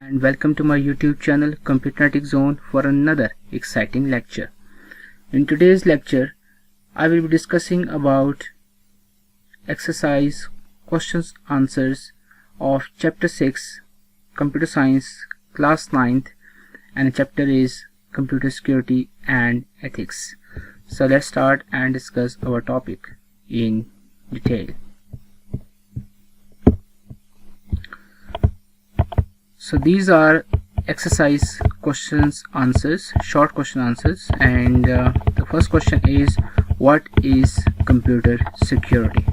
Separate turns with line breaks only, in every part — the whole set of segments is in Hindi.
And welcome to my YouTube channel Computernetic Zone for another exciting lecture. In today's lecture, I will be discussing about exercise questions answers of chapter 6 Computer Science class 9th, and the chapter is Computer Security and Ethics. So let's start and discuss our topic in detail. So these are exercise questions answers, short question answers, and the first question is, what is computer security?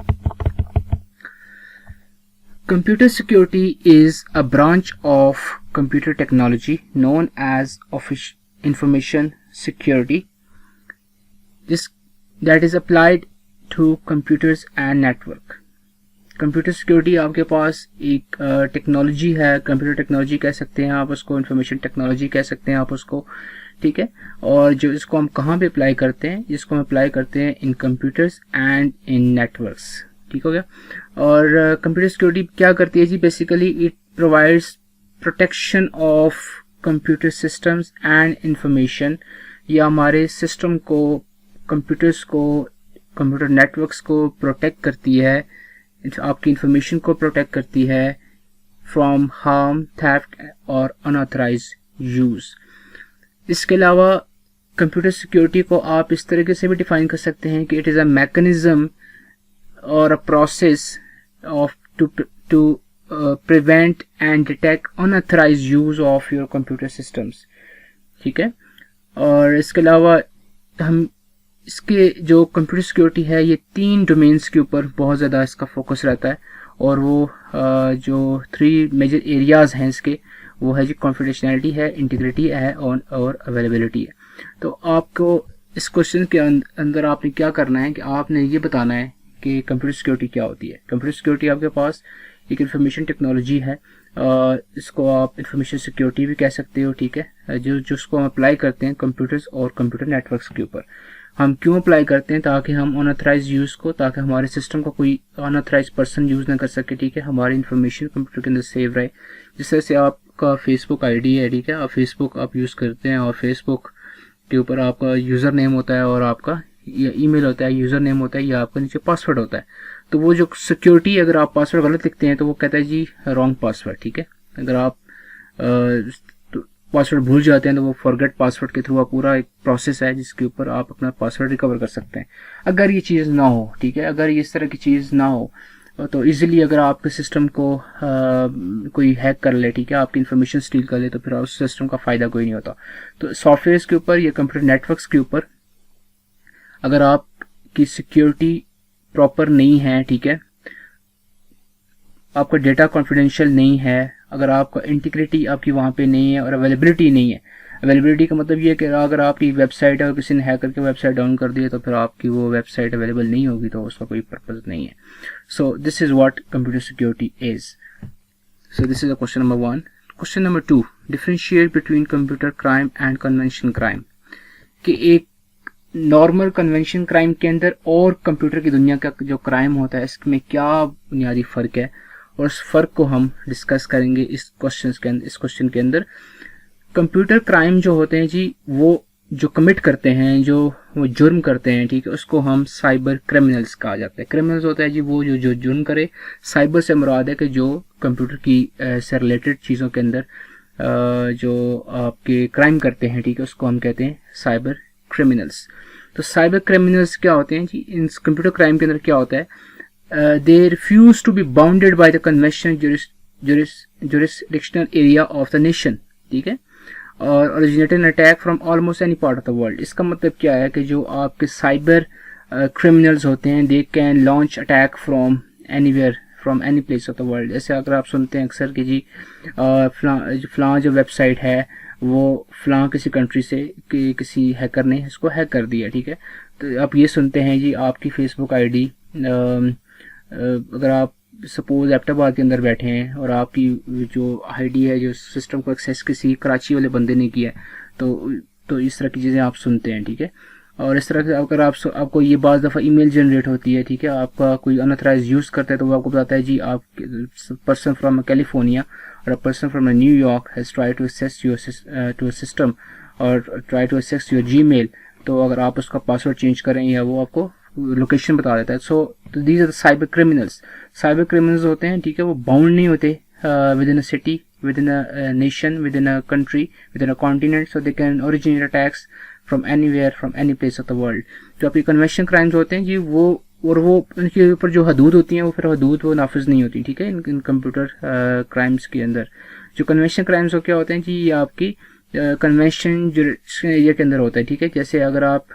Computer security is a branch of computer technology known as information security. That is applied to computers and network. Computer security आपके पास एक टेक्नोलॉजी है, कंप्यूटर टेक्नोलॉजी कह सकते हैं आप उसको, इंफॉर्मेशन टेक्नोलॉजी कह सकते हैं आप उसको, ठीक है। और जो इसको हम कहाँ पे अप्लाई करते हैं, जिसको हम अप्लाई करते हैं in computers and in networks, ठीक हो गया। और कंप्यूटर सिक्योरिटी क्या करती है जी? Basically it provides protection of computer systems and information. या हमारे सिस्टम को, कंप्यूटर्स को, कंप्यूटर नेटवर्क्स को प्रोटेक्ट करती है, आपकी इंफॉर्मेशन को प्रोटेक्ट करती है फ्रॉम हार्म, थेफ्ट और अनऑथराइज्ड यूज। इसके अलावा कंप्यूटर सिक्योरिटी को आप इस तरीके से भी डिफाइन कर सकते हैं कि इट इज़ अ मैकेनिज्म और a process of to prevent and detect unauthorized use of your computer systems, ठीक है। और इसके अलावा हम इसके जो कंप्यूटर सिक्योरिटी है, ये 3 डोमेन्स के ऊपर बहुत ज़्यादा इसका फोकस रहता है। और वो जो 3 मेजर एरियाज़ हैं इसके, वो है जी कॉन्फिडेंशियलिटी है, इंटीग्रिटी है और अवेलेबिलिटी है। तो आपको इस क्वेश्चन के अंदर आपने क्या करना है कि आपने ये बताना है कि कंप्यूटर सिक्योरिटी क्या होती है। कंप्यूटर सिक्योरिटी आपके पास एक इंफॉर्मेशन टेक्नोलॉजी है, इसको आप इंफॉर्मेशन सिक्योरिटी भी कह सकते हो, ठीक है, जिसको हम अप्लाई करते हैं कंप्यूटर्स और कंप्यूटर नेटवर्क्स के ऊपर। हम क्यों अप्लाई करते हैं? ताकि हम अनऑथराइज यूज को, ताकि हमारे सिस्टम को कोई अनऑथराइज पर्सन यूज ना कर सके, ठीक है, हमारी इंफॉर्मेशन कंप्यूटर के अंदर सेव रहे। जिस तरह से आपका फेसबुक आईडी है, ठीक है, आप फेसबुक आप यूज करते हैं और फेसबुक के ऊपर आपका यूजर नेम होता है और आपका या ईमेल होता है, यूजर नेम होता है, या आपका नीचे पासवर्ड होता है। तो वो जो सिक्योरिटी, अगर आप पासवर्ड गलत लिखते हैं तो वो कहता है जी रॉन्ग पासवर्ड, ठीक है। अगर आप पासवर्ड भूल जाते हैं तो वो फॉरगेट पासवर्ड के थ्रू पूरा एक प्रोसेस है जिसके ऊपर आप अपना पासवर्ड रिकवर कर सकते हैं। अगर ये चीज़ ना हो, ठीक है, अगर इस तरह की चीज़ ना हो तो इजीली अगर आपके सिस्टम को कोई हैक कर ले, ठीक है, आपकी इन्फॉर्मेशन स्टील कर ले, तो फिर उस सिस्टम का फ़ायदा कोई नहीं होता। तो सॉफ्टवेयर के ऊपर या कंप्यूटर नेटवर्क्स के ऊपर अगर आपकी सिक्योरिटी प्रॉपर नहीं है, ठीक है, आपका डेटा कॉन्फिडेंशियल नहीं है, अगर आपका इंटीग्रिटी आपकी वहाँ पे नहीं है और अवेलेबिलिटी नहीं है। अवेलेबिलिटी का मतलब ये है कि अगर आपकी वेबसाइट है और किसी ने हैक करके वेबसाइट डाउन कर दी है तो फिर आपकी वो वेबसाइट अवेलेबल नहीं होगी, तो उसका कोई पर्पज़ नहीं है। So this is what computer security is. So this is the question number 1। Question number 2, differentiate between computer crime and convention crime. कि एक नॉर्मल कन्वेंशन क्राइम के अंदर और कंप्यूटर की दुनिया का जो क्राइम होता है, इसमें क्या बुनियादी फ़र्क है, और उस फर्क को हम डिस्कस करेंगे इस क्वेश्चन के अंदर। कंप्यूटर क्राइम जो होते हैं जी, वो जो कमिट करते हैं, जो वो जुर्म करते हैं, ठीक है, उसको हम साइबर क्रिमिनल्स कहा जाता है। क्रिमिनल्स होता है जी वो जो जुर्म करे। साइबर से मुराद है कि जो कंप्यूटर की से रिलेटेड चीज़ों के अंदर जो आपके क्राइम करते हैं, ठीक है, उसको हम कहते हैं साइबर क्रिमिनल्स। तो साइबर क्रिमिनल्स क्या होते हैं जी? इन कंप्यूटर क्राइम के अंदर क्या होता है? They refuse to be bounded by the conventional jurisdictional area of the nation, ठीक है, और originated an attack from almost any part of the world। इसका मतलब क्या है कि जो आपके साइबर क्रिमिनल्स होते हैं, they can launch attack from anywhere, from any place of the world। जैसे अगर आप सुनते हैं अक्सर कि जी फलां जो वेबसाइट है वो फलां किसी कंट्री से कि किसी हैकर ने इसको हैक कर दिया, ठीक है। तो आप ये सुनते हैं जी आपकी फेसबुक आईडी, अगर आप सपोज एबटाबाद के अंदर बैठे हैं और आपकी जो आईडी है, जो सिस्टम को एक्सेस किसी कराची वाले बंदे ने किया है, तो इस तरह की चीज़ें आप सुनते हैं, ठीक है। और इस तरह से अगर आपको ये बाज़ दफ़ा ईमेल जनरेट होती है, ठीक है, आपका कोई अनऑथराइज यूज़ करता है तो वो आपको बताता है जी आप person from California or a person from New York has try to access your to a system or try to access your Gmail. तो अगर आप उसका पासवर्ड चेंज करें या वो आपको लोकेशन बता देता है। So these are cyber criminals. Cyber criminals होते हैं, ठीक है, वो बाउंड नहीं होते within a city, within a nation, within a country, within a continent, so they can originate attacks from anywhere, from any place of the world। जो आपकी कन्वेंशन क्राइम्स होते हैं जी वो उनके ऊपर जो हदूद होती हैं वो फिर हदूद वो नाफिज नहीं होती, ठीक है, इन कंप्यूटर क्राइम्स के अंदर। जो कन्वेंशन क्राइम्स हो क्या होते हैं जी, ये आपकी कन्वेंशन एरिया के अंदर होता है, ठीक है। जैसे अगर आप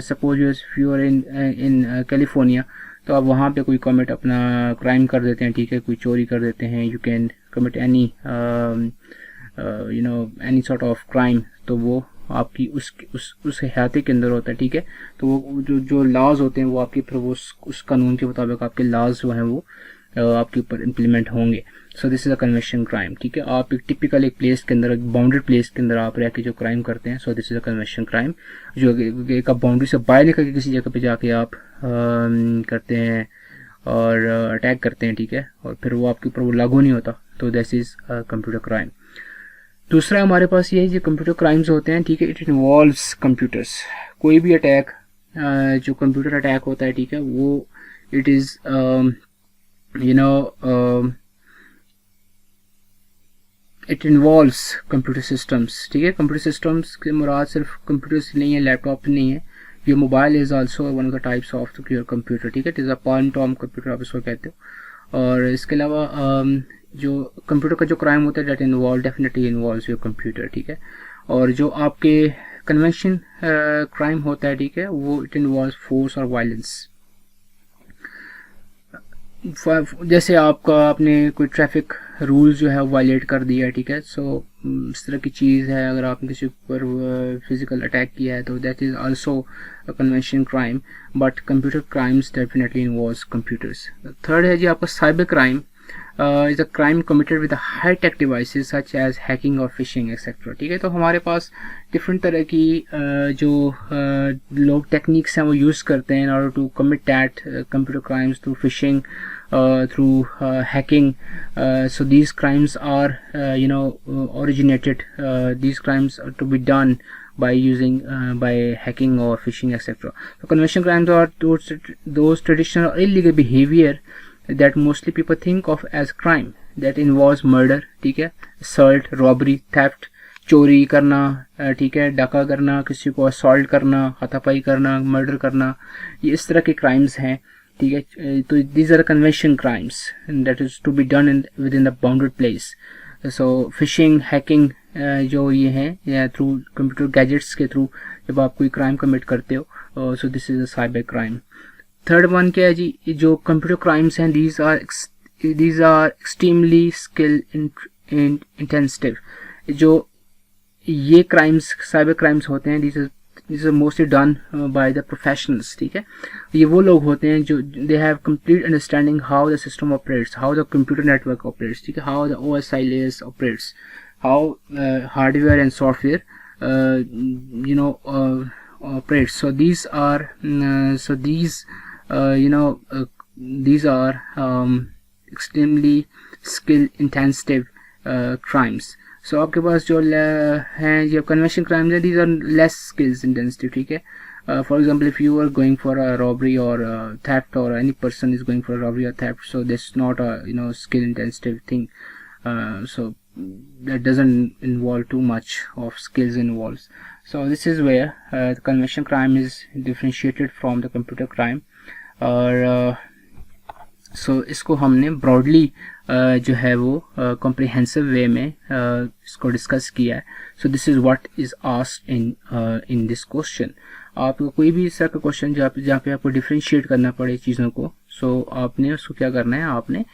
suppose you are in California, तो आप वहाँ पे कोई कमिट अपना क्राइम कर देते हैं, ठीक है, कोई चोरी कर देते हैं, you can commit any any sort of crime, तो वो आपकी उस अहाते के अंदर होता है, ठीक है। तो वो जो लॉज होते हैं वो आपके फिर वो उस कानून के मुताबिक आपके लॉज जो हैं वो आपके ऊपर इम्प्लीमेंट होंगे। सो this is a convention crime, ठीक है। आप एक टिपिकल एक प्लेस के अंदर, एक बाउंड्री प्लेस के अंदर आप रह के जो क्राइम करते हैं, सो this is a convention crime. जो एक आप बाउंड्री से बाहर निकल के किसी जगह पे जाके आप करते हैं और अटैक करते हैं, ठीक है, और फिर वो आपके ऊपर वो लागू नहीं होता, तो दिस इज़ कंप्यूटर क्राइम। दूसरा हमारे पास ये है जो कंप्यूटर क्राइम्स होते हैं, ठीक है, इट इन्वॉल्व्स कंप्यूटर्स। कोई भी अटैक जो कंप्यूटर अटैक होता है, ठीक है, वो it is it involves computer systems, ठीक है। कंप्यूटर सिस्टम्स के मुराद सिर्फ कंप्यूटर्स नहीं है, लैपटॉप नहीं है, your mobile is also one of the types of your computer, ठीक है, it is a part Tom computer आप इसको कहते हो। और इसके अलावा जो कंप्यूटर का जो क्राइम होता है that involve definitely involves your computer, ठीक है। और जो आपके कन्वेंशन क्राइम होता है, ठीक है, वो इट इन्वॉल्व्स फोर्स और वायलेंस। जैसे आपने कोई ट्रैफिक रूल्स जो है वायलेट कर दिया है, ठीक है, सो इस तरह की चीज़ है। अगर आपने किसी पर फिजिकल अटैक किया है तो that is also a convention crime, but computer crimes definitely involves computers. Third है जी आपका cyber crime is a crime committed with high tech devices such as hacking और फिशिंग एक्सेट्रा, ठीक है। तो हमारे पास डिफरेंट तरह की जो लोग टेक्निक्स हैं वो यूज़ करते हैं in order to commit that computer crimes through phishing, through hacking. So these crimes are originated, these crimes are to be done by using by hacking or phishing etc. So conventional crimes are those traditional or illegal behavior that mostly people think of as crime that involves murder, ठीक है, assault, robbery, theft, चोरी करना, ठीक है, डाका करना, किसी को असॉल्ट करना, हाथापाई करना, मर्डर करना, ये इस तरह के क्राइम्स हैं, ठीक है। तो these are convention crimes that is to be done within the bounded place. So phishing, hacking जो ये हैं या थ्रू कंप्यूटर गैजेट्स के थ्रू जब आप कोई क्राइम कमिट करते हो, so this is a cyber crime. Third one क्या है जी, जो कंप्यूटर क्राइम्स हैं these are extremely skill intensive. जो ये क्राइम्स साइबर क्राइम्स होते हैं these are mostly done by the professionals, ठीक है। ये वो लोग होते हैं जो they have complete understanding how the system operates, how the computer network operates, ठीक है, how the OSI layers operates, how hardware and software operates. So these are extremely skill intensive crimes. सो आपके पास जो हैं जो कन्वेंशन क्राइम्स है these are less skills intensive, ठीक है। For example if you are going for a robbery or theft or any person is going for a robbery or theft, so this not a skill intensive thing, so that doesn't involve too much of skills involved. So this is where the convention crime is differentiated from the computer crime. और सो इसको हमने ब्रॉडली जो है वो कॉम्प्रिहेंसिव वे में इसको डिस्कस किया है। So this is what is asked in this question. आपको कोई भी इस तरह का क्वेश्चन जहाँ पे आपको डिफ्रेंशिएट करना पड़े चीज़ों को, सो आपने उसको क्या करना है, आपने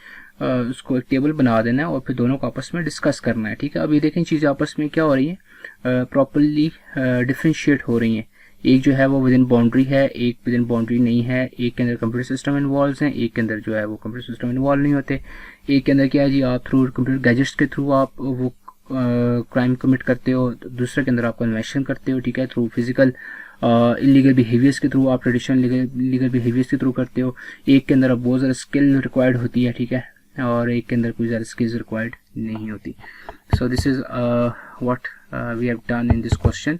उसको एक टेबल बना देना है और फिर दोनों को आपस में डिस्कस करना है, ठीक है। अभी देखें चीज़ें आपस में क्या हो रही हैं, प्रॉपरली डिफ्रेंशिएट हो रही हैं। एक जो है वो विद इन बाउंड्री है, एक विद इन बाउंड्री नहीं है, एक के अंदर कंप्यूटर सिस्टम इन्वॉल्व हैं, एक के अंदर जो है वो कंप्यूटर सिस्टम इन्वॉल्व नहीं होते। एक के अंदर क्या है जी, आप थ्रू कंप्यूटर गैजेट्स के थ्रू आप वो क्राइम कमिट करते हो, दूसरे के अंदर आप कन्वेंशन करते हो, ठीक है, थ्रू फिजिकल इलीगल बिहेवियर्स के थ्रू, आप ट्रेडिशनल लीगल बिहेवियर्स के थ्रू करते हो। एक के अंदर अब बहुत ज़्यादा स्किल रिक्वायर्ड होती है, ठीक है, और एक के अंदर कोई ज़्यादा स्किल्स रिक्वायर्ड नहीं होती। So this is what we have done in this question.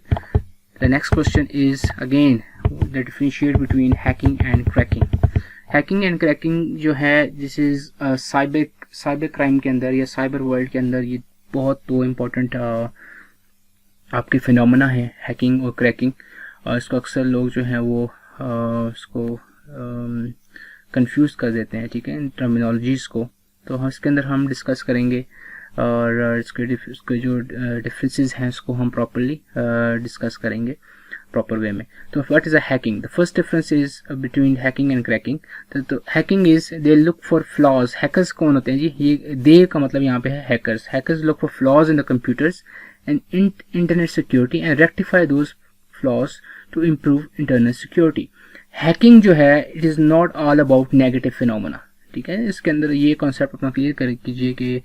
The next question is again the differentiate between hacking and cracking. Hacking and cracking जो है, दिस इज़ साइबर क्राइम के अंदर या साइबर वर्ल्ड के अंदर ये बहुत दो इम्पोर्टेंट आपके फिनोमेना है, हैकिंग और क्रैकिंग। इसको अक्सर लोग जो हैं वो इसको कंफ्यूज कर देते हैं, ठीक है, इन टर्मिनोलॉजीज़ को। तो हम इसके अंदर हम डिस्कस करेंगे और इसके जो डिफरेंसेस हैं उसको हम प्रॉपरली डिस्कस करेंगे प्रॉपर वे में। तो what is a hacking? The first difference is between hacking and cracking. तो hacking is they look for flaws. Hackers कौन होते हैं जी? ये दे का मतलब यहाँ पे है hackers. Hackers look for flaws in the computers and internet security and rectify those flaws to improve internet security. Hacking जो है it is not all about negative phenomena, ठीक है। इसके अंदर ये कॉन्सेप्ट अपना क्लियर कर कीजिए कि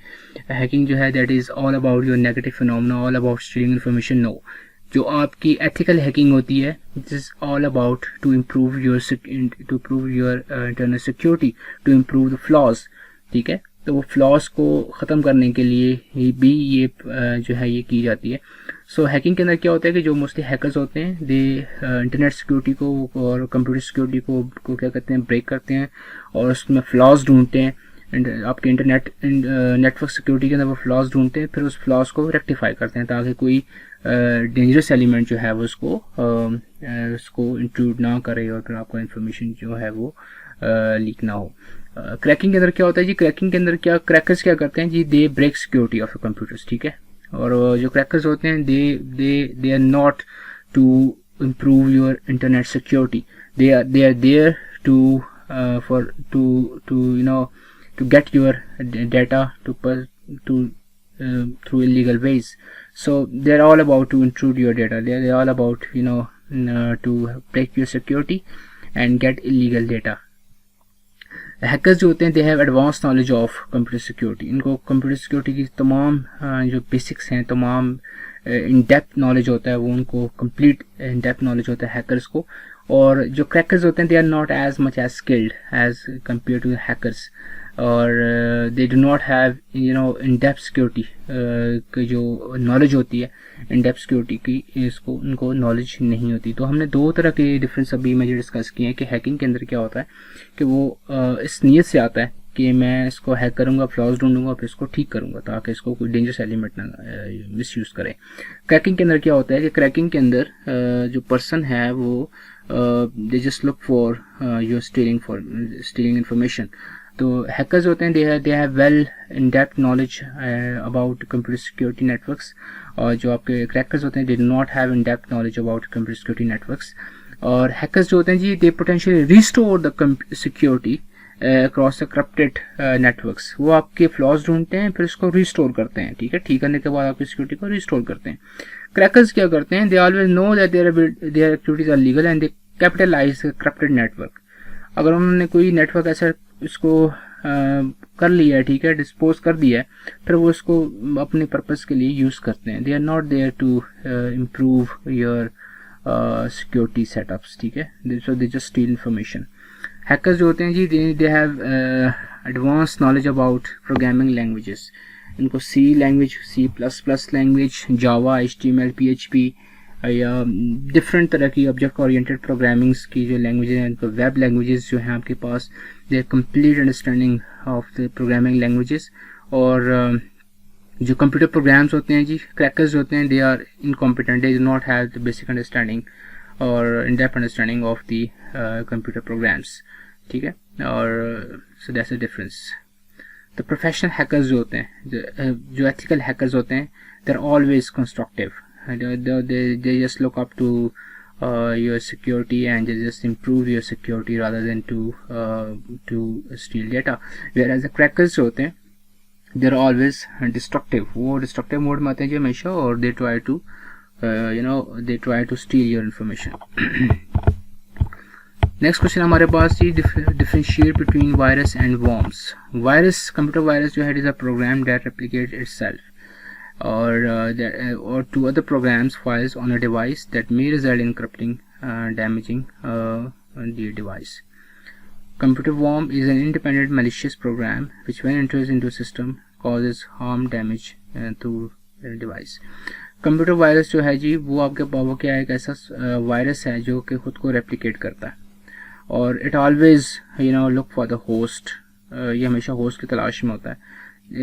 हैकिंग जो है that is all about your negative phenomena, all about stealing information. No, जो आपकी एथिकल हैकिंग होती है it is all about to improve your internet security, to improve the flaws, ठीक है। तो वो फ्लॉज को ख़त्म करने के लिए भी ये जो है ये की जाती है। सो हैकिंग के अंदर क्या होता है कि जो मोस्टली हैकर्स होते हैं दे इंटरनेट सिक्योरिटी को और कंप्यूटर सिक्योरिटी को क्या करते हैं, ब्रेक करते हैं और उसमें फ्लॉज ढूंढते हैं। आपके नेटवर्क सिक्योरिटी के अंदर वो फ्लॉज ढूंढते हैं, फिर उस फ्लॉज को रेक्टिफाई करते हैं ताकि कोई डेंजरस एलिमेंट जो है वो उसको इंट्रूड ना करे और फिर आपका इंफॉर्मेशन जो है वो लीक ना हो। क्रैकिंग के अंदर क्या होता है जी? क्रैकिंग के अंदर क्रैकर्स क्या करते हैं जी? They break security of computers, ठीक है। और जो क्रैकर्स होते हैं they are not to improve your internet security, they are there to to get your data through illegal ways. So they're all about to intrude your data. They're all about to break your security and get illegal data. Hackers जो होते हैं they have advance knowledge of computer security. इनको कंप्यूटर सिक्योरिटी की तमाम जो बेसिक्स हैं, तमाम इन डेप्थ नॉलेज होता है वो उनको कंप्लीट इन डेप्थ नॉलेज होता है हैकर्स को। और जो क्रैकर्स होते हैं they are not as much as skilled as compare to hackers, और they do not have in depth security की जो नॉलेज होती है, इन डेप्थ सिक्योरिटी की इसको उनको नॉलेज नहीं होती। तो हमने दो तरह के डिफरेंस अभी मुझे डिस्कस किए हैं कि हैकिंग के अंदर क्या होता है कि वो इस नीयत से आता है कि मैं इसको हैक करूंगा, फ्लॉज ढूंढूंगा, फिर इसको ठीक करूंगा ताकि इसको कोई डेंजरस एलिमेंट ना मिसयूज़ करे। क्रैकिंग के अंदर क्या होता है कि क्रैकिंग के अंदर जो पर्सन है वो they just look for your stealing information. तो हैकर्स होते हैं they have well in depth knowledge about computer security networks, और जो आपके क्रैकर्स होते हैं they do not have in depth knowledge about computer security networks. और हैकर्स जो होते हैं जी they potentially restore the security across the corrupted networks. वो आपके फ्लॉज ढूंढते हैं फिर इसको रिस्टोर करते हैं, ठीक है, ठीक करने के बाद आपकी सिक्योरिटी को रिस्टोर करते हैं। क्रैकर्स क्या करते हैं? They always know that their activities are legal and they capitalize corrupted network. अगर उन्होंने कोई नेटवर्क ऐसा इसको कर लिया है, ठीक है, डिस्पोज कर दिया है, फिर वो इसको अपने पर्पस के लिए यूज़ करते हैं। They are not there to improve your security setups, ठीक है, so they just steal information. Hackers जो होते हैं जी they have advance knowledge about programming languages. इनको C language, C++ language, Java, HTML, PHP या डिफरेंट तरह की ऑब्जेक्ट ओरिएंटेड प्रोग्रामिंग्स की जो लैंग्वेजेज हैं, तो वेब लैंग्वेजेस जो हैं आपके पास, they complete understanding of the programming languages. और जो कंप्यूटर प्रोग्राम्स होते हैं जी, क्रैकर्स होते हैं they are incompetent, they do not have the basic understanding और in depth understanding of the computer programs, ठीक है। और so that's the difference. The professional hackers जो होते हैं, जो एथिकल हैकर्स होते हैं, they are always constructive, they just look up to your security and they just improve your security rather than to steal data. Whereas the crackers होते हैं they are always destructive, वो destructive mode में आते हैं जी हमेशा, और they try to steal your information. Next question हमारे पास जी differentiate between virus and worms. Virus, computer virus जो है it is a program that replicate itself or to other programs files on a device that may result in corrupting damaging the device. Computer worm is an independent malicious program which when enters into a system causes harm damage to the device. Computer virus जो है जी वो आपके वो क्या है, एक ऐसा वायरस है जो कि खुद को रेप्लिकेट करता है और it always look for the host, ये हमेशा होस्ट की तलाश में होता है।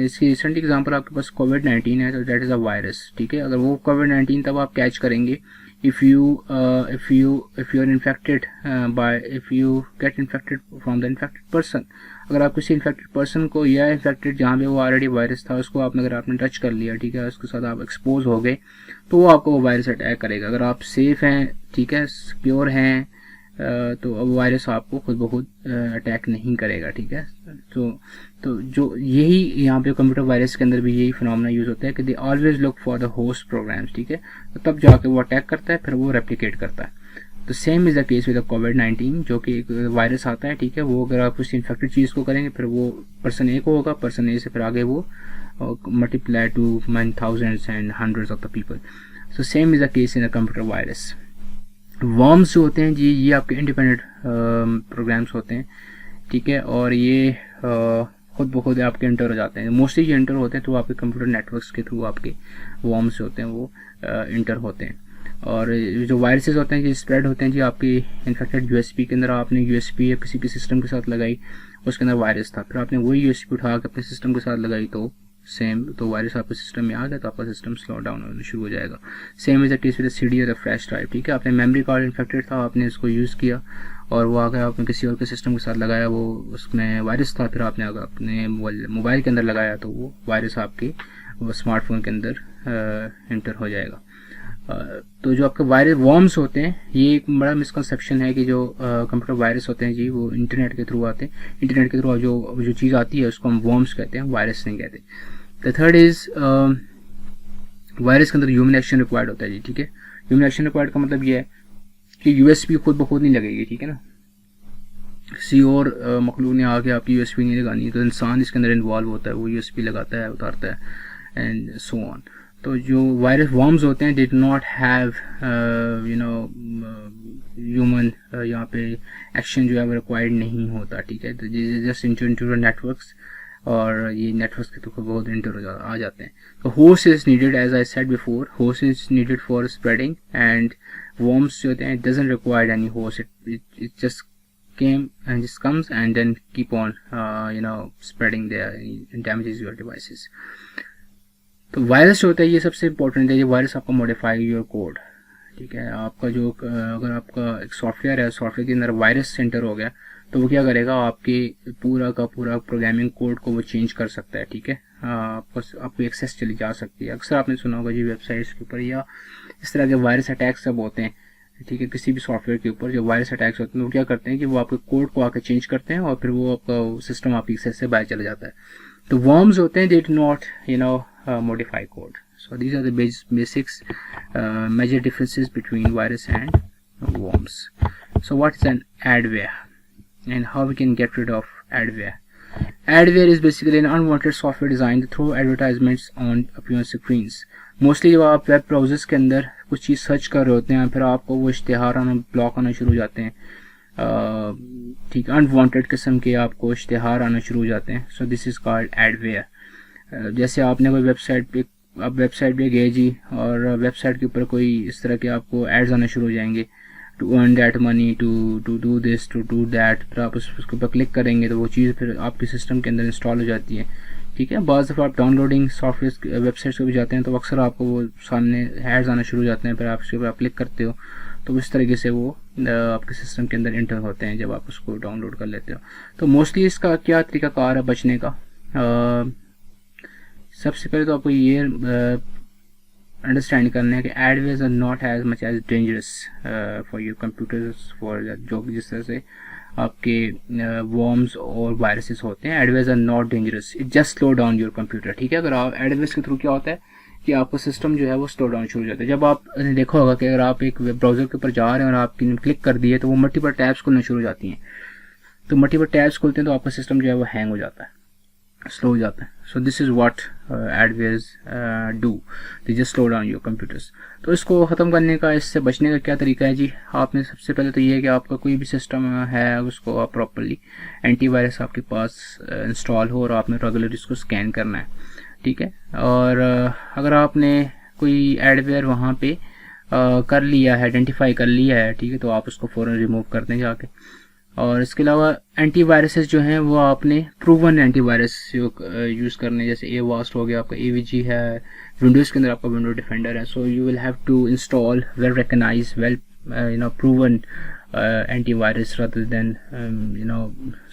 इसकी रिसेंट एग्जांपल आपके पास कोविड-19 है, तो दैट इज़ अ वायरस, ठीक है। अगर वो कोविड-19 तब आप कैच करेंगे if you are infected if you get infected from the infected person। अगर आप किसी इन्फेक्टेड पर्सन को या इन्फेक्टेड जहाँ पे वो ऑलरेडी वायरस था उसको अगर आपने टच कर लिया, ठीक है, उसके साथ आप एक्सपोज हो गए तो वो आपको वो वायरस अटैक करेगा। अगर आप सेफ हैं, ठीक है, सिक्योर हैं, तो अब वायरस आपको खुद ब खुद अटैक नहीं करेगा, ठीक है। तो जो यही यहाँ पे कंप्यूटर वायरस के अंदर भी यही फिनोमेना यूज़ होता है कि they always look for the host programs, ठीक है, तो तब जाके वो अटैक करता है, फिर वो रेप्लिकेट करता है। तो same is the case with कोविड-19, जो कि एक वायरस आता है, ठीक है, वो अगर आप उस इन्फेक्टेड चीज़ को करेंगे फिर वो पर्सन ए को होगा, पर्सन ए से फिर आगे वो multiply two thousands and hundreds of the people. So same is the case in a computer virus. Worms जो होते हैं जी ये आपके इंडिपेंडेंट प्रोग्राम्स होते हैं, ठीक है, और ये खुद ब खुद आपके इंटर हो जाते हैं। मोस्टली ये इंटर होते हैं तो आपके कंप्यूटर नेटवर्क्स के थ्रू आपके वर्म्स होते हैं वो इंटर होते हैं। और जो वायरसेस होते हैं ये स्प्रेड होते हैं जी आपकी इन्फेक्टेड यूएसबी के अंदर। आपने यूएसबी या किसी के सिस्टम के साथ लगाई, उसके अंदर वायरस था, फिर आपने वही यूएसबी उठा के अपने सिस्टम के साथ लगाई तो सेम, तो वायरस आपके सिस्टम में आ गया तो आपका सिस्टम स्लो डाउन होना शुरू हो जाएगा। Same is the case with CD और फ्लैश ड्राइव, ठीक है, आपने मेमोरी कार्ड इन्फेक्टेड था, आपने इसको यूज़ किया और वो आ गया, आपने किसी और के सिस्टम के साथ लगाया, वो उसमें वायरस था, फिर आपने अगर अपने मोबाइल के अंदर लगाया तो वो वायरस आपके वो स्मार्टफोन के अंदर इंटर हो जाएगा। तो जो आपके वायरस वर्म्स होते हैं ये एक बड़ा मिसकंसेप्शन है कि जो कंप्यूटर वायरस होते हैं जी वो इंटरनेट के थ्रू आते हैं। इंटरनेट के थ्रू जो चीज़ आती है उसको हम वर्म्स कहते हैं, वायरस नहीं कहते। द थर्ड इज वायरस के अंदर ह्यूमन एक्शन रिक्वायर्ड होता है जी, ठीक है। ह्यूमन एक्शन रिक्वायर्ड का मतलब ये है कि यूएसबी खुद ब खुद नहीं लगेगी, ठीक है ना, किसी और मखलूक ने आके आपकी यूएसबी नहीं लगानी, तो इंसान इसके अंदर इन्वॉल्व होता है, वो यूएसबी लगाता है, उतारता है एंड सो ऑन। तो जो वायरस वर्म्स होते हैं they do not have human यहाँ पे एक्शन जो है वो रिक्वायर्ड नहीं होता, ठीक है। तो जस्ट इंटर नेटवर्क्स और ये नेटवर्क्स के तो बहुत इंटर आ जाते हैं। तो host is needed, as I said before, host is needed for spreading and worms जो होते हैं doesn't require any host, it just came and just comes and then keep on spreading there and damages your devices। तो वायरस जो होता है ये सबसे इंपॉर्टेंट है, ये वायरस आपका मॉडिफाई योर कोड, ठीक है। आपका जो अगर आपका एक सॉफ्टवेयर है, सॉफ्टवेयर के अंदर वायरस सेंटर हो गया तो वो क्या करेगा, आपके पूरा का पूरा प्रोग्रामिंग कोड को वो चेंज कर सकता है, ठीक है। आपको एक्सेस चली जा सकती है। अक्सर आपने सुना होगा जी वेबसाइट्स के ऊपर या इस तरह के वायरस अटैक्स सब होते हैं, ठीक है, किसी भी सॉफ्टवेयर के ऊपर जो वायरस अटैक्स होते हैं वो क्या करते हैं कि वो आपके कोड को आकर चेंज करते हैं और फिर वो आपका सिस्टम आपकी एक्सेस से बाहर चला जाता है। तो वर्म्स होते हैं they do not modify code। So these are the basics, major differences between virus and worms। So what is an adware and how we can get rid of adware? Adware is basically an unwanted software designed to throw advertisements on your screens। Mostly जब आप वेब ब्राउजर्स के अंदर कुछ चीज़ सर्च कर रहे होते हैं फिर आपको वो इश्तिहार आना ब्लॉक आना शुरू हो जाते हैं, ठीक, अनवांटेड किस्म के आपको इश्तिहार आना शुरू हो जाते हैं। सो दिस इज़ कॉल्ड एडवेयर। जैसे आपने कोई वेबसाइट पे गए जी और वेबसाइट के ऊपर कोई इस तरह के आपको एड्स आना शुरू हो जाएंगे, to earn that money, to do this, to do that, फिर आप उसके ऊपर क्लिक करेंगे तो वो चीज़ फिर आपके सिस्टम के अंदर इंस्टॉल हो जाती है, ठीक है। बाज़ दफ़ा आप डाउनलोडिंग सॉफ्टवेयर वेबसाइट्स को भी जाते हैं तो अक्सर आपको वो सामने एड्स आना शुरू हो जाते हैं, फिर आप उसके ऊपर क्लिक करते हो तो इस तरीके से वो आपके सिस्टम के अंदर इंटर होते हैं जब आप उसको डाउनलोड कर लेते हो। तो मोस्टली इसका क्या तरीक़ाकार है बचने का? सबसे पहले तो आपको ये अंडरस्टैंड करना है कि adwares are not as much as dangerous for your computers, for जो जिस तरह से आपके वर्म्स और वायरसेस होते हैं। Adwares are not dangerous, it just slow down your computer, ठीक है। अगर आप एडवेयर्स के थ्रू क्या होता है कि आपका सिस्टम जो है वो स्लो डाउन शुरू हो जाता है। जब आपने देखा होगा कि अगर आप एक वेब ब्राउज़र के ऊपर जा रहे हैं और आप क्लिक कर दिए तो वो मल्टीपल टैब्स खुलना शुरू हो जाती हैं, तो मल्टीपल टैब्स खुलते हैं तो आपका सिस्टम जो है वो हैंग हो जाता है। स्लो हो जाता है. So this is what adwares do, they just slow down your computers. तो इसको ख़त्म करने का, इससे बचने का क्या तरीका है जी? आपने सबसे पहले तो ये है कि आपका कोई भी सिस्टम है उसको आप प्रॉपर्ली एंटीवायरस आपके पास इंस्टॉल हो और आपने रेगुलर इसको स्कैन करना है, ठीक है. और अगर आपने कोई एडवेयर वहाँ पे कर लिया है, आइडेंटिफाई कर लिया है, ठीक है, तो आप उसको फ़ौरन रिमूव कर दें जाके. और इसके अलावा एंटीवायरसेस जो हैं वो आपने प्रूवन एंटीवायरस यूज़ करने, जैसे एवास्ट हो गया, आपका एवीजी है, विंडोज़ के अंदर आपका विंडो डिफेंडर है. So you will have to install well recognize, well proven antivirus rather than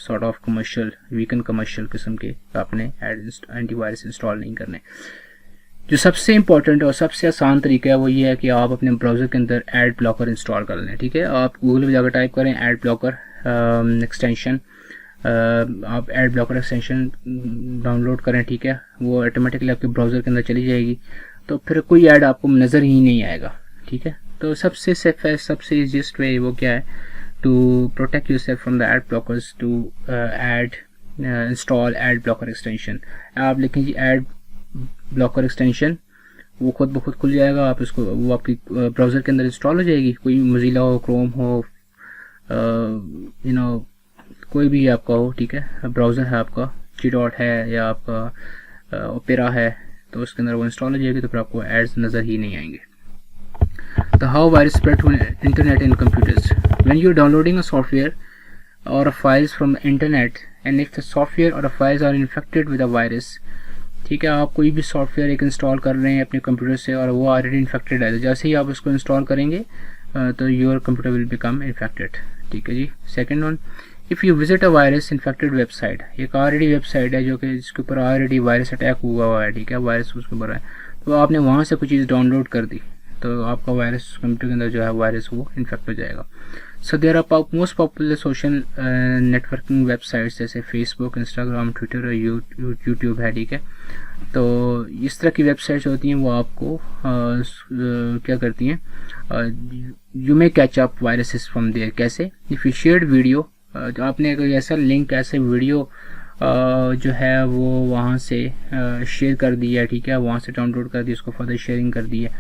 sort of commercial, weaken commercial किस्म के आपने एंटीवायरस इंस्टॉल नहीं करने. जो सबसे इंपॉर्टेंट और सबसे आसान तरीका है वो ये है कि आप अपने ब्राउज़र के अंदर एड ब्लॉकर इंस्टॉल कर लें, ठीक है. आप गूगल में जाकर टाइप करें एड ब्लॉकर एक्सटेंशन, आप एड ब्लॉकर एक्सटेंशन डाउनलोड करें, ठीक है. वो ऑटोमेटिकली आपके ब्राउज़र के अंदर चली जाएगी, तो फिर कोई ऐड आपको नज़र ही नहीं आएगा, ठीक है. तो सबसे सेफेस्ट, सबसे ईजीएस्ट वे वो क्या है, to protect yourself from the ad blockers, to install ad blocker extension. आप लिखें जी एड ब्लॉकर एक्सटेंशन, वो खुद ब खुद खुल जाएगा. आप इसको, वो आपकी ब्राउज़र के अंदर इंस्टॉल हो जाएगी. कोई मोज़िला हो, क्रोम हो, कोई भी आपका हो, ठीक है, ब्राउज़र है आपका, G-Dot है या आपका ओपेरा है, तो उसके अंदर वो इंस्टॉल हो जाएगी, तो फिर आपको एड्स नज़र ही नहीं आएंगे. तो how virus spread to internet in computers. When you are downloading a software or files from the internet and if the software or the files are infected with a virus, ठीक है, आप कोई भी सॉफ्टवेयर एक इंस्टॉल कर रहे हैं अपने कंप्यूटर से और वो ऑलरेडी इन्फेक्टेड है, तो जैसे ही आप उसको इंस्टॉल करेंगे तो your computer will become infected, ठीक है जी. Second one, if you visit a virus infected website, एक ऑलरेडी वेबसाइट है जो कि जिसके ऊपर ऑलरेडी वायरस अटैक हुआ है, ठीक है, वायरस उसके ऊपर है, तो आपने वहाँ से कोई चीज़ डाउनलोड कर दी, तो आपका वायरस कंप्यूटर के अंदर जो है वायरस वो इन्फेक्ट हो जाएगा. So there are most popular social networking websites जैसे फेसबुक, इंस्टाग्राम, ट्विटर और यूट्यूब है, ठीक है. तो इस तरह की वेबसाइट्स होती हैं, वो आपको क्या करती हैं, you may catch up viruses from there. कैसे? इफ़ यू शेयर्ड वीडियो, आपने कोई ऐसा लिंक, ऐसे वीडियो जो है वो वहाँ से शेयर कर दिया है, ठीक है, वहाँ से डाउनलोड कर दिया, उसको फर्दर शेयरिंग कर दी है,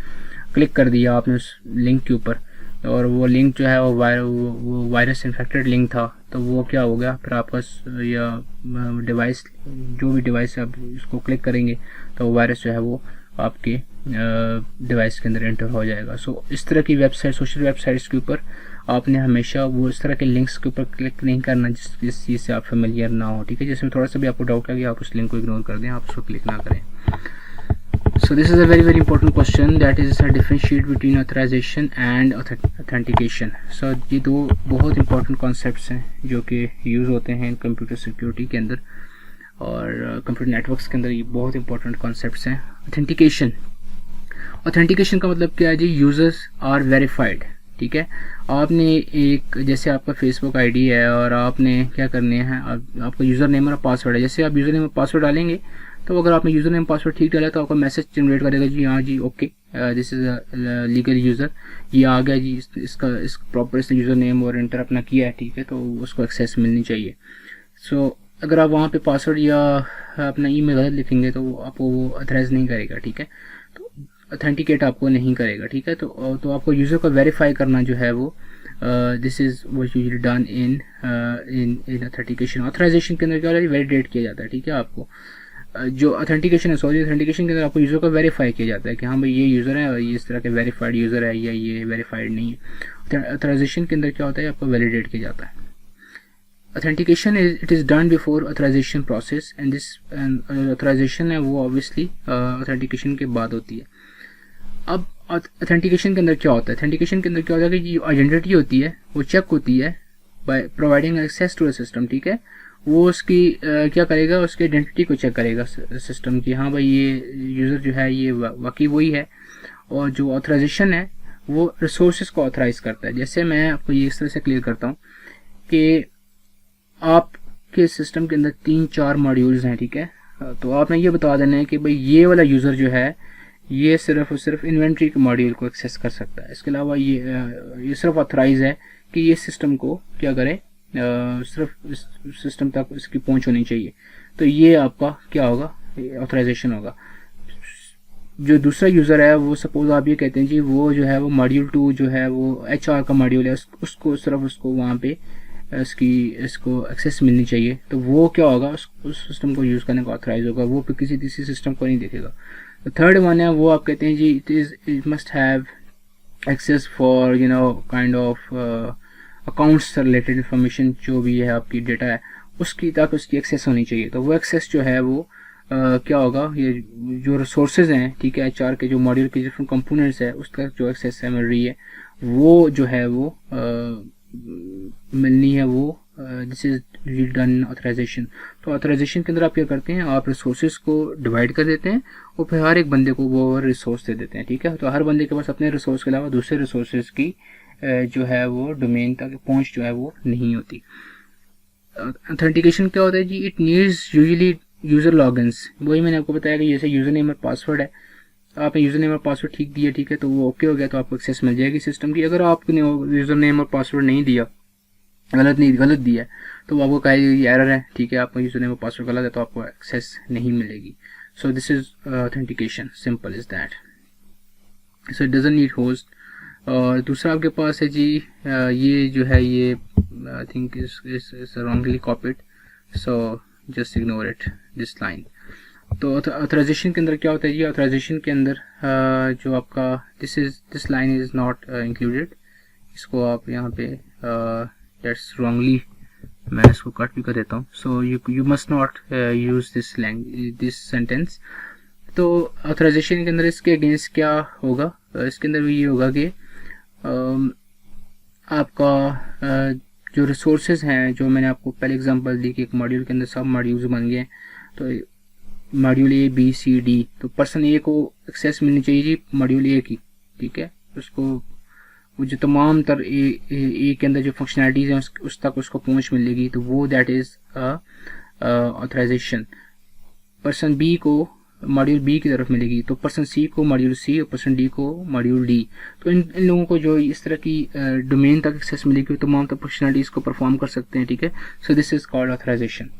क्लिक कर दिया आपने उस लिंक के ऊपर, और वो लिंक जो है वो वायरस इन्फेक्टेड लिंक था, तो वो क्या हो गया, फिर आपका या डिवाइस, जो भी डिवाइस आप इसको क्लिक करेंगे तो वो वायरस जो है वो आपके डिवाइस के अंदर एंटर हो जाएगा. सो इस तरह की वेबसाइट, सोशल वेबसाइट्स के ऊपर आपने हमेशा वो इस तरह के लिंक्स के ऊपर क्लिक नहीं करना जिस चीज़ से आप फेमिलियर ना हो, ठीक है. जिसमें थोड़ा सा भी आपको डाउट लगे आप उस लिंक को इग्नोर कर दें, आप उसको क्लिक ना करें. So this is a very important question, that is a differentiate between authorization and authentication. So ये दो बहुत important concepts हैं जो कि यूज़ होते हैं कंप्यूटर सिक्योरिटी के अंदर और कंप्यूटर नेटवर्क्स के अंदर. ये बहुत important concepts हैं. ऑथेंटिकेशन का मतलब क्या है जी? यूज़र्स आर वेरीफाइड, ठीक है. आपने एक, जैसे आपका फेसबुक आईडी है और आपने क्या करने हैं, आपका यूज़र नेम और पासवर्ड है. जैसे आप यूज़र नेम और पासवर्ड डालेंगे तो अगर आपने यूज़र नेम पासवर्ड ठीक डाला तो आपका मैसेज जनरेट करेगा जी, हाँ जी, okay, this is a legal user, ये आ गया जी, इस प्रॉपर इसने यूज़र नेम और एंटर अपना किया है, ठीक है, तो उसको एक्सेस मिलनी चाहिए. सो अगर आप वहाँ पे पासवर्ड या अपना ईमेल गलत लिखेंगे तो आपको वो ऑथराइज नहीं करेगा, ठीक है, तो ऑथेंटिकेट आपको नहीं करेगा, ठीक है. तो आपको यूज़र को वेरीफाई करना जो है वो this is what usually done in authentication. Authorization के अंदर क्या वैलिडेट किया जाता है, ठीक है. आपको जो ऑथेंटिकेशन है, ऑथेंटिकेशन के अंदर आपको यूज़र को वेरीफाई किया जाता है कि हाँ भाई ये यूज़र है और ये इस तरह के वेरीफाइड यूज़र है या ये वेरीफाइड नहीं है. ऑथराइजेशन के अंदर क्या होता है, आपको वैलिडेट किया जाता है. Authentication it is done before authorization process and this authorization है वो ऑब्वियसली ऑथेंटिकेशन के बाद होती है. अब ऑथेंटिकेशन के अंदर क्या होता है, ऑथेंटिकेशन के अंदर क्या होता है कि जो आइडेंटिटी होती है वो चेक होती है by providing access to a system, ठीक है. वो उसकी क्या करेगा, उसकी आइडेंटिटी को चेक करेगा सिस्टम की, हाँ भाई ये यूज़र जो है ये वाकई वही है. और जो ऑथराइजेशन है वो रिसोर्सेज को ऑथराइज करता है. जैसे मैं आपको ये इस तरह से क्लियर करता हूँ कि आपके सिस्टम के अंदर 3-4 मॉड्यूल्स हैं, ठीक है. तो आपने ये बता देना है कि भाई ये वाला यूज़र जो है ये सिर्फ और सिर्फ इन्वेंट्री के मॉड्यूल को एक्सेस कर सकता है. इसके अलावा ये सिर्फ ऑथराइज है कि ये सिस्टम को क्या करे, सिर्फ इस सिस्टम तक इसकी पहुंच होनी चाहिए. तो ये आपका क्या होगा, ऑथराइजेशन होगा। जो दूसरा यूज़र है वो सपोज आप ये कहते हैं जी वो जो है वो मॉड्यूल 2 जो है वो HR का मॉड्यूल है, उसको सिर्फ उसको वहाँ पे इसको एक्सेस मिलनी चाहिए, तो वो क्या होगा, उस सिस्टम को यूज़ करने का ऑथराइज होगा, वो किसी तीसरे सिस्टम को नहीं देखेगा। तो थर्ड वन है वो आप कहते हैं जी it must have access for kind of accounts से रिलेटेड इंफॉर्मेशन, जो भी है आपकी डेटा है उसकी, ताकि उसकी एक्सेस होनी चाहिए। तो वो एक्सेस जो है वो क्या होगा, ये जो रिसोर्सेज हैं, ठीक है, HR के जो मॉड्यूल के डिफरेंट कंपोनेंट्स है उसका जो एक्सेस है मेमोरी है वो जो है वो मिलनी है, वो दिस इज डन ऑथराइजेशन। तो ऑथराइजेशन के अंदर आप क्या करते हैं, आप रिसोर्सेज को डिवाइड कर देते हैं और फिर हर एक बंदे को वो रिसोर्स दे देते हैं, ठीक है। तो हर बंदे के पास अपने रिसोर्स के अलावा दूसरे रिसोर्सेज की जो है वो डोमेन तक पहुंच जो है वो नहीं होती। ऑथेंटिकेशन क्या होता है जी, it needs usually user logins. वही मैंने आपको बताया कि जैसे यूज़र नेम और पासवर्ड है, आपने यूज़र नेम और पासवर्ड ठीक दिया, ठीक है, तो वो ओके हो गया, तो आपको एक्सेस मिल जाएगी सिस्टम की। अगर आपने यूज़र नेम और पासवर्ड नहीं दिया, गलत दिया है, तो वो आपको कहेगा ये एरर है, ठीक है, आपका यूज़र नेम और पासवर्ड गलत है, तो आपको एक्सेस नहीं मिलेगी। सो this is authentication, simple is that. So it doesn't need host. और दूसरा आपके पास है जी ये जो है ये I think is wrongly copied, so just ignore it this line. तो ऑथराइजेशन के अंदर क्या होता है जी, ऑथराइजेशन के अंदर जो आपका this line is not included, इसको आप यहाँ पे दैट्स रॉन्गली, मैं इसको कट भी कर देता हूँ। So you must not use this sentence. तो ऑथराइजेशन के अंदर इसके अगेंस्ट क्या होगा, इसके अंदर भी ये होगा कि आपका जो रिसोर्सेज हैं, जो मैंने आपको पहले एग्जांपल दी कि एक मॉड्यूल के अंदर सब मॉड्यूल्स बन गए, तो module A B C D, तो पर्सन A को एक्सेस मिलनी चाहिए जी मॉड्यूल A की, ठीक है, उसको वो जो तमाम तर ए के अंदर जो फंक्शनैलिटीज हैं उस तक उसको पहुंच मिलेगी, तो वो that is authorization. Person B को मॉड्यूल B की तरफ मिलेगी, तो पर्सन C को मॉड्यूल C और पर्सन D को मॉड्यूल D। तो इन लोगों को जो इस तरह की डोमेन तक एक्सेस मिलेगी, तमाम तक फंक्शनलिटीज को परफॉर्म कर सकते हैं, ठीक है। So this is called authorization.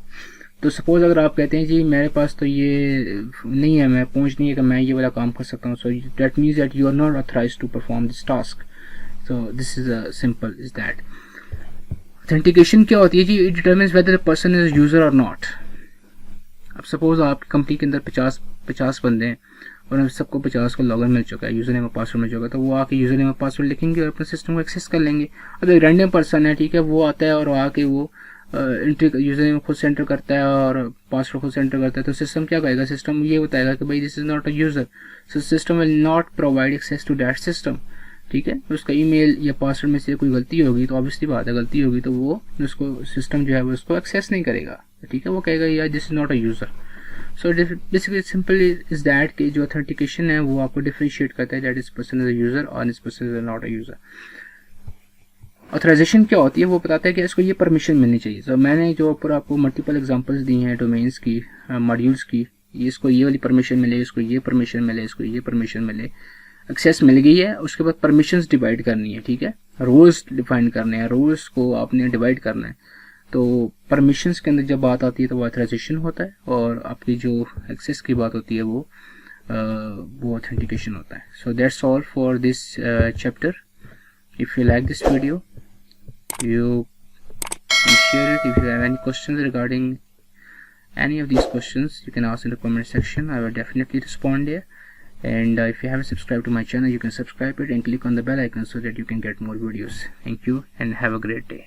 तो सपोज अगर आप कहते हैं जी मेरे पास तो ये नहीं है, मैं पहुंच नहीं है कि मैं ये वाला काम कर सकता हूँ, so that means that you are not authorized to perform this task. So this is simple is that. Authentication क्या होती है जी, it determines whether the person is user or not. अब सपोज आपकी कंपनी के अंदर 50 बंदे हैं और हम सबको 50 को लॉगिन मिल चुका है, यूजर नेम और पासवर्ड मिल चुका है, तो वो आके यूजर नेम और पासवर्ड लिखेंगे और अपने सिस्टम को एक्सेस कर लेंगे। अब एक रैंडम पर्सन है, ठीक है, वो आता है और आके वो एंट्री यूजर नेम खुद से एंटर करता है और पासवर्ड खुद से एंटर करता है, तो सिस्टम क्या कहेगा, सिस्टम ये बताएगा कि भाई this is not a user, so system will not provide access to that system, ठीक है। उसका ईमेल या पासवर्ड में से कोई गलती होगी, तो ऑब्वियसली बात है गलती होगी, तो वो उसको सिस्टम जो है वो उसको एक्सेस नहीं करेगा, ठीक है, वो कहेगा यार this is not a user. So basically simple is that कि जो ऑथेंटिकेशन है वो आपको डिफरेंशिएट करता है दैट इस पर्सन इज अ यूजर और इस person is not a user. Authorization क्या होती है, वो बताता है कि इसको ये परमिशन मिलनी चाहिए। तो मैंने जो ऊपर आपको मल्टीपल एग्जांपल्स दी हैं डोमेन्स की, मॉड्यूल्स की, इसको ये वाली परमिशन मिले, इसको ये परमिशन मिले, इसको ये परमिशन मिले, एक्सेस मिल गई है, उसके बाद परमिशंस डिवाइड करनी है, ठीक है, रोल्स डिफाइन करने हैं, रोल्स को आपने डिवाइड करना है। तो परमिशंस के अंदर जब बात आती है तो वो ऑथराइजेशन होता है, और आपकी जो एक्सेस की बात होती है वो ऑथेंटिकेशन होता है। So that's all for this chapter. If you like this video you can share it. If you have any questions regarding any of these questions, you can ask in the comment section. I will definitely respond there. And if you haven't subscribed to my channel, you can subscribe it and click on the bell icon so that you can get more videos. Thank you and have a great day.